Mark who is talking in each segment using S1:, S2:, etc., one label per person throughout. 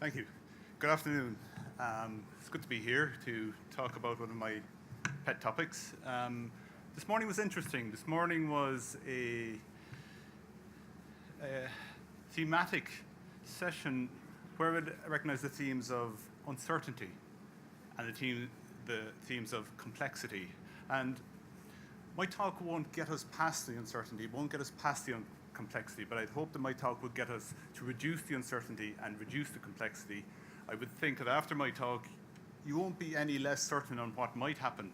S1: Thank you. Good afternoon. It's good to be here to talk about one of my pet topics. This morning was interesting. This morning was a thematic session where I recognized the themes of uncertainty and the themes of complexity. And my talk won't get us past the uncertainty, won't get us past the complexity, but I'd hope that my talk would get us to reduce the uncertainty and reduce the complexity. I would think that after my talk, you won't be any less certain on what might happen,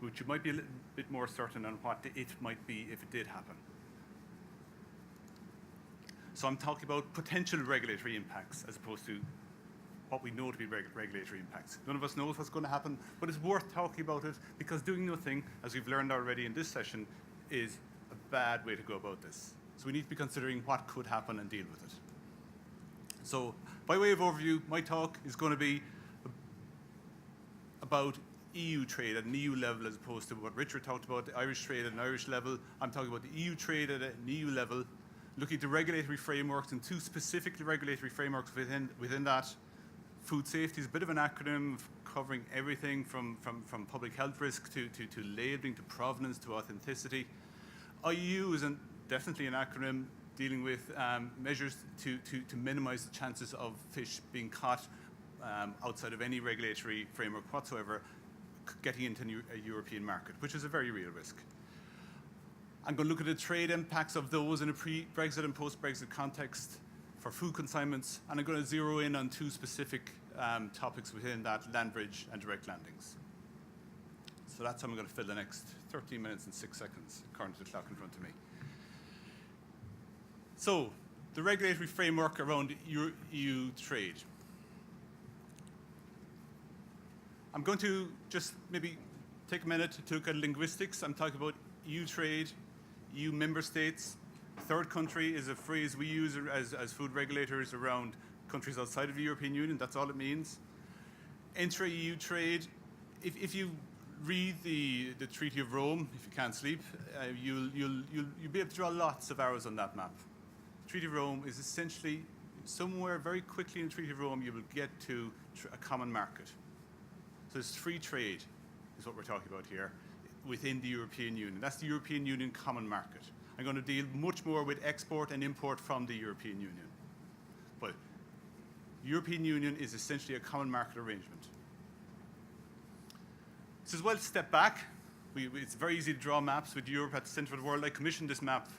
S1: but you might be a little bit more certain on what it might be if it did happen. So I'm talking about potential regulatory impacts as opposed to what we know to be regulatory impacts. None of us knows what's going to happen, but it's worth talking about it because doing nothing, as we've learned already in this session, is a bad way to go about this. So we need to be considering what could happen and deal with it. So by way of overview, my talk is going to be about EU trade at an EU level as opposed to what Richard talked about, the Irish trade at an Irish level. I'm talking about the EU trade at an EU level, looking at the regulatory frameworks and two specific regulatory frameworks within that. Food safety is a bit of an acronym covering everything from public health risk to labelling, to provenance, to authenticity. IUU is definitely an acronym dealing with measures to minimize the chances of fish being caught outside of any regulatory framework whatsoever getting into a European market, which is a very real risk. I'm going to look at the trade impacts of those in a pre-Brexit and post-Brexit context for food consignments, and I'm going to zero in on two specific topics within that: land bridge and direct landings. So that's how I'm going to fill the next 13 minutes and 6 seconds, according to the clock in front of me. So, the regulatory framework around EU trade. I'm going to just maybe take a minute to look at linguistics. I'm talking about EU trade, EU member states. Third country is a phrase we use as food regulators around countries outside of the European Union. That's all it means. Intra-EU trade, if you read the Treaty of Rome, if you can't sleep, you'll be able to draw lots of arrows on that map. The Treaty of Rome is essentially somewhere very quickly in the Treaty of Rome you will get to a common market. So it's free trade is what we're talking about here within the European Union. That's the European Union common market. I'm going to deal much more with export and import from the European Union. But the European Union is essentially a common market arrangement. So as well, step back. It's very easy to draw maps with Europe at the center of the world. I commissioned this map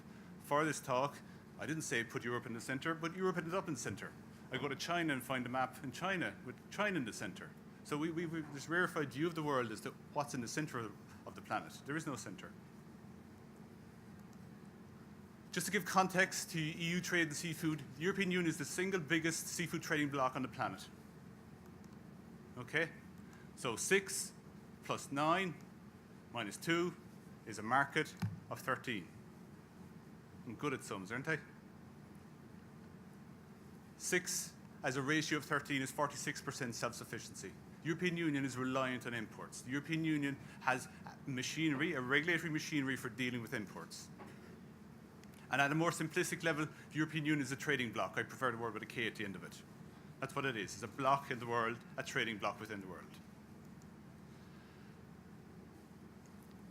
S1: for this talk. I didn't say put Europe in the center, but Europe ended up in the center. I go to China and find a map in China with China in the center. So we've this rarefied view of the world as to what's in the center of the planet. There is no center. Just to give context to EU trade and seafood, the European Union is the single biggest seafood trading bloc on the planet. Okay? So 6 plus 9 minus 2 is a market of 13. I'm good at sums, aren't I? 6 as a ratio of 13 is 46% self-sufficiency. The European Union is reliant on imports. The European Union has machinery, a regulatory machinery for dealing with imports. And at a more simplistic level, the European Union is a trading bloc. I prefer the word with a K at the end of it. That's what it is. It's a bloc in the world, a trading bloc within the world.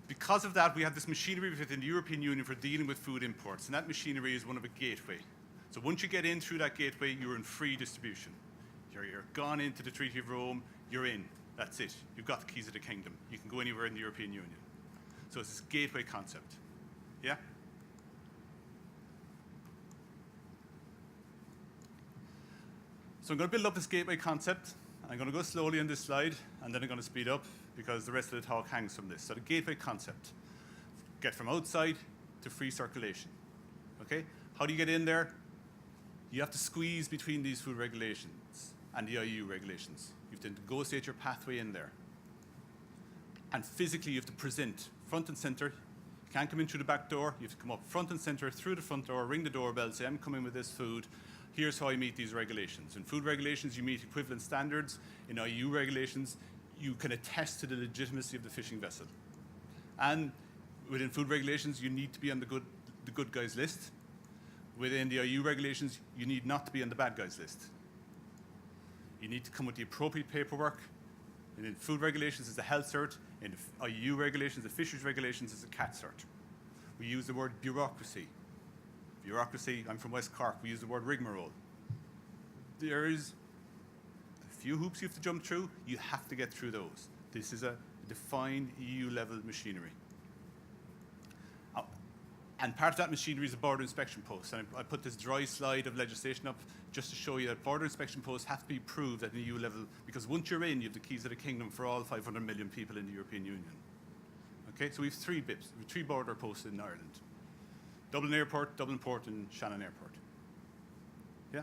S1: Because of that, we have this machinery within the European Union for dealing with food imports, and that machinery is one of a gateway. So once you get in through that gateway, you're in free distribution. You're gone into the Treaty of Rome, you're in. That's it. You've got the keys of the kingdom. You can go anywhere in the European Union. So it's this gateway concept. Yeah? So I'm going to build up this gateway concept. I'm going to go slowly on this slide, and then I'm going to speed up because the rest of the talk hangs from this. So the gateway concept. Get from outside to free circulation. Okay? How do you get in there? You have to squeeze between these food regulations and the EU regulations. You have to negotiate your pathway in there. And physically, you have to present front and center. You can't come in through the back door. You have to come up front and center through the front door, ring the doorbell, say, I'm coming with this food. Here's how I meet these regulations. In food regulations, you meet equivalent standards. In EU regulations, you can attest to the legitimacy of the fishing vessel. And within food regulations, you need to be on the good guys list. Within the EU regulations, you need not to be on the bad guys list. You need to come with the appropriate paperwork. And in food regulations, it's a health cert. In IUU regulations, the fisheries regulations, it's a CAT cert. We use the word bureaucracy. Bureaucracy, I'm from West Cork, we use the word rigmarole. There is a few hoops you have to jump through. You have to get through those. This is a defined EU-level machinery. And part of that machinery is a border inspection post. And I put this dry slide of legislation up just to show you that border inspection posts have to be approved at an EU level, because once you're in, you have the keys of the kingdom for all 500 million people in the European Union. Okay, so we have three BIPs, we have 3 border posts in Ireland. Dublin Airport, Dublin Port, and Shannon Airport. Yeah?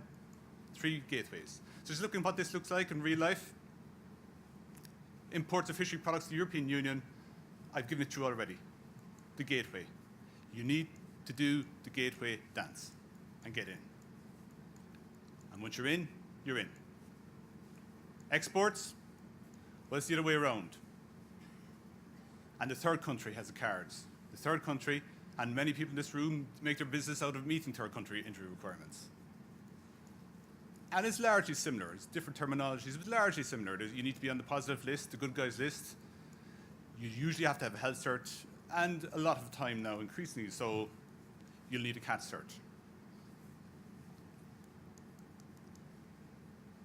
S1: 3 gateways. So just looking at what this looks like in real life. Imports of fishery products to the European Union, I've given it to you already. The gateway. You need to do the gateway dance and get in. And once you're in, you're in. Exports, well, it's the other way around. And the third country has the cards. The third country, and many people in this room make their business out of meeting third country entry requirements. And it's largely similar. It's different terminologies, but largely similar. You need to be on the positive list, the good guys list. You usually have to have a health cert, and a lot of the time now, increasingly so, you'll need a CAT cert.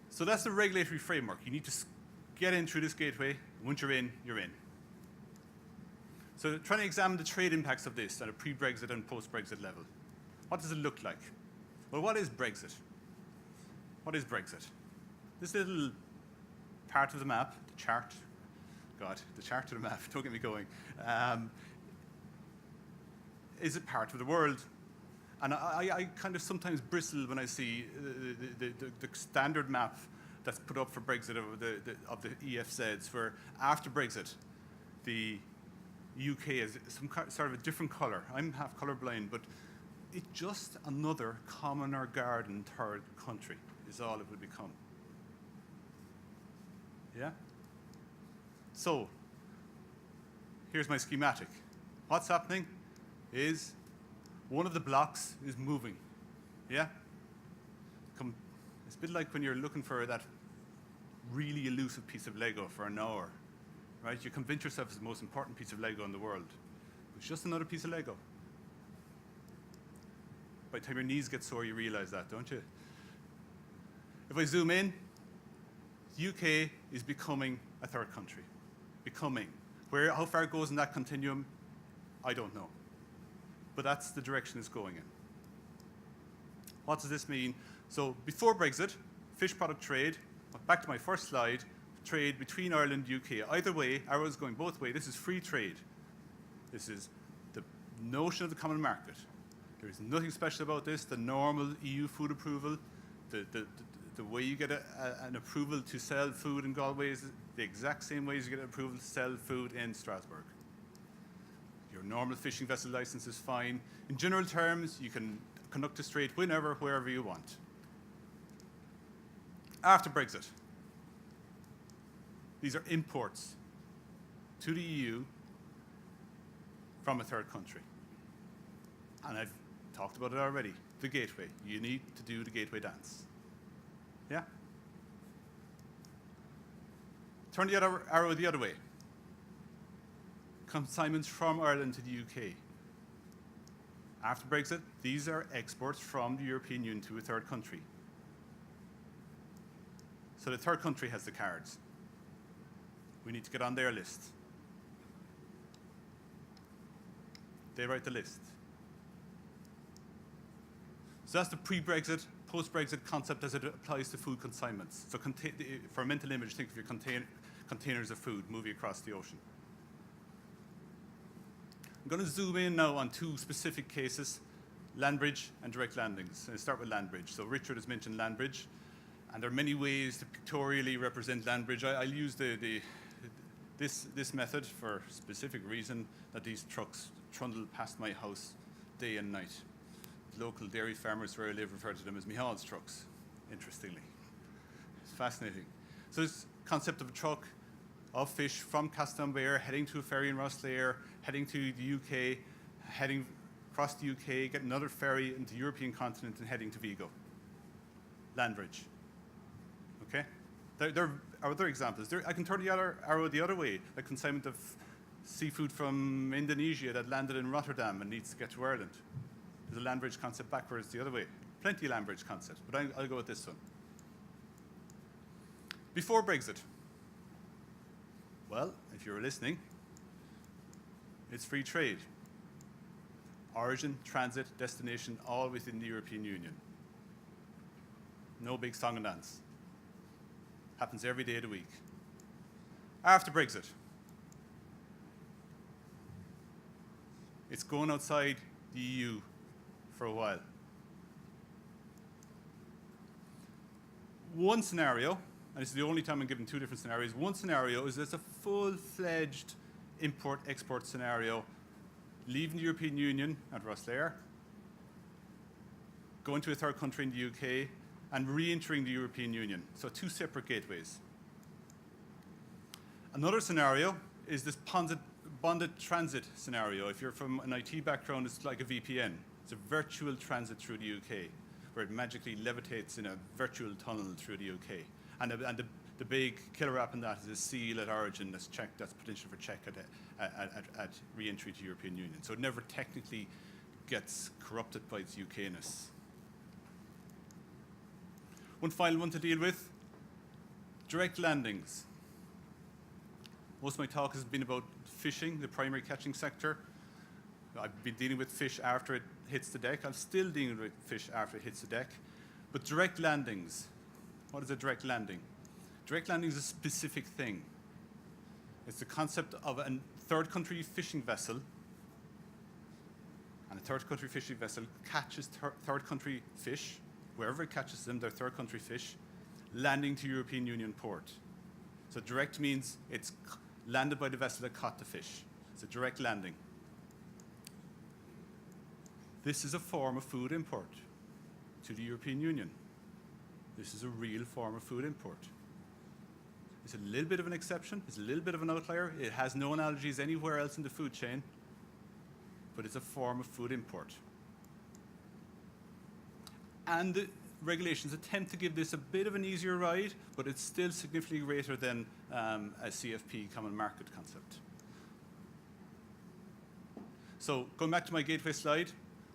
S1: So that's the regulatory framework. You need to get in through this gateway. Once you're in, you're in. So trying to examine the trade impacts of this at a pre-Brexit and post-Brexit level. What does it look like? Well, what is Brexit? What is Brexit? This little part of the map, the chart, God, the chart of the map, don't get me going, is a part of the world. And I kind of sometimes bristle when I see the standard map that's put up for Brexit of the EFZs, where after Brexit, the UK is some sort of a different colour. I'm half colourblind, but it's just another common or garden third country is all it will become. Yeah? So, here's my schematic. What's happening is one of the blocks is moving. Yeah? It's a bit like when you're looking for that really elusive piece of Lego for an hour. Right? You convince yourself it's the most important piece of Lego in the world. It's just another piece of Lego. By the time your knees get sore, you realize that, don't you? If I zoom in, the UK is becoming a third country. Becoming. How far it goes in that continuum, I don't know. But that's the direction it's going in. What does this mean? So before Brexit, fish product trade, back to my first slide, trade between Ireland and UK. Either way, arrows going both ways. This is free trade. This is the notion of the common market. There is nothing special about this. The normal EU food approval, the way you get an approval to sell food in Galway is the exact same way as you get an approval to sell food in Strasbourg. Your normal fishing vessel license is fine. In general terms, you can conduct a trade whenever, wherever you want. After Brexit, these are imports to the EU from a third country. And I've talked about it already. The gateway. You need to do the gateway dance. Yeah? Turn the other arrow the other way. Consignments from Ireland to the UK. After Brexit, these are exports from the European Union to a third country. So the third country has the cards. We need to get on their list. They write the list. So that's the pre-Brexit, post-Brexit concept as it applies to food consignments. So for a mental image, think of your containers of food moving across the ocean. I'm going to zoom in now on 2 specific cases, land bridge and direct landings. I'll start with land bridge. So Richard has mentioned land bridge, and there are many ways to pictorially represent land bridge. I'll use this method for a specific reason, that these trucks trundle past my house day and night. Local dairy farmers where I live refer to them as Micheál's trucks, interestingly. It's fascinating. So this concept of a truck of fish from Castletownbere heading to a ferry in Rosslare, heading to the UK, heading across the UK, get another ferry into the European continent and heading to Vigo. Land bridge. Okay? There are other examples. I can turn the arrow the other way, like consignment of seafood from Indonesia that landed in Rotterdam and needs to get to Ireland. There's a land bridge concept backwards the other way. Plenty of land bridge concepts, but I'll go with this one. Before Brexit, well, if you were listening, it's free trade. Origin, transit, destination, all within the European Union. No big song and dance. Happens every day of the week. After Brexit, it's going outside the EU for a while. One scenario, and this is the only time I'm giving two different scenarios, one scenario is there's a full-fledged import-export scenario, leaving the European Union at Rosslare, going to a third country in the UK, and re-entering the European Union. So two separate gateways. Another scenario is this bonded transit scenario. If you're from an IT background, it's like a VPN. It's a virtual transit through the UK, where it magically levitates in a virtual tunnel through the UK. And the big killer app in that is a seal at origin that's potential for check at re-entry to the European Union. So it never technically gets corrupted by its UK-ness. One final one to deal with, direct landings. Most of my talk has been about fishing, the primary catching sector. I've been dealing with fish after it hits the deck. I'm still dealing with fish after it hits the deck. But direct landings, what is a direct landing? Direct landing is a specific thing. It's the concept of a third country fishing vessel, and a third country fishing vessel catches third country fish, wherever it catches them, they're third country fish, landing to European Union port. So direct means it's landed by the vessel that caught the fish. It's a direct landing. This is a form of food import to the European Union. This is a real form of food import. It's a little bit of an exception. It's a little bit of an outlier. It has no analogies anywhere else in the food chain, but it's a form of food import. And the regulations attempt to give this a bit of an easier ride, but it's still significantly greater than a CFP, common market concept. So going back to my gateway slide,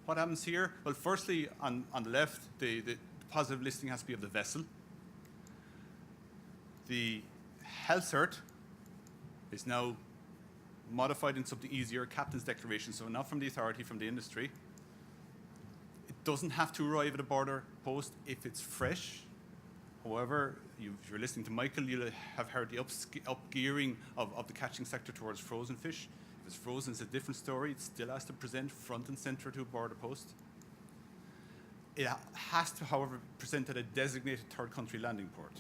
S1: what happens here? Well, firstly, on the left, the positive listing has to be of the vessel. The health cert is now modified in something easier, captain's declaration, so not from the authority, from the industry. It doesn't have to arrive at a border post if it's fresh. However, if you're listening to Micheál, you'll have heard the up-gearing of the catching sector towards frozen fish. If it's frozen, it's a different story. It still has to present front and center to a border post. It has to, however, present at a designated third country landing port.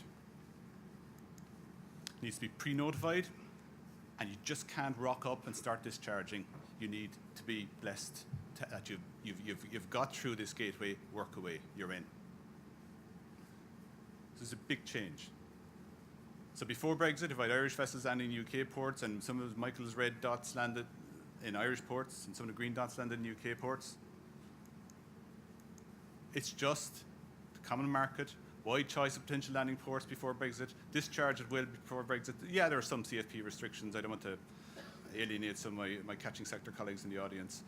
S1: It needs to be pre-notified, and you just can't rock up and start discharging. You need to be blessed that you've got through this gateway, work away, you're in. This is a big change. So before Brexit, if I had Irish vessels landing in UK ports and some of Michael's red dots landed in Irish ports and some of the green dots landed in UK ports, it's just the common market, wide choice of potential landing ports before Brexit, discharge at will before Brexit. Yeah, there are some CFP restrictions. I don't want to alienate some of my catching sector colleagues in the audience.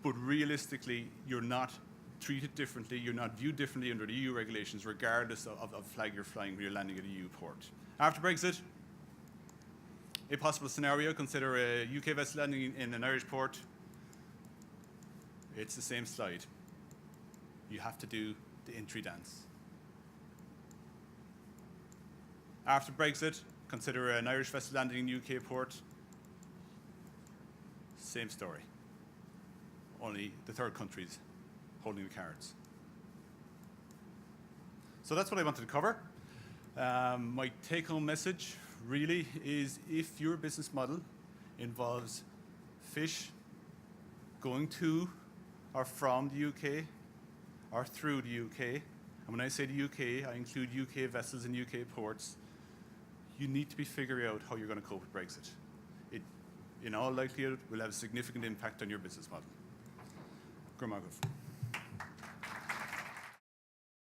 S1: But realistically, you're not treated differently, you're not viewed differently under the EU regulations, regardless of flag you're flying when you're landing at a EU port. After Brexit, a possible scenario, consider a UK vessel landing in an Irish port. It's the same slide. You have to do the entry dance. After Brexit, consider an Irish vessel landing in UK port. Same story. Only the third countries holding the cards. So that's what I wanted to cover. My take-home message really is, if your business model involves fish going to or from the UK or through the UK, and when I say the UK, I include UK vessels and UK ports, you need to be figuring out how you're going to cope with Brexit. It, in all likelihood, will have a significant impact on your business model. Gurmagov.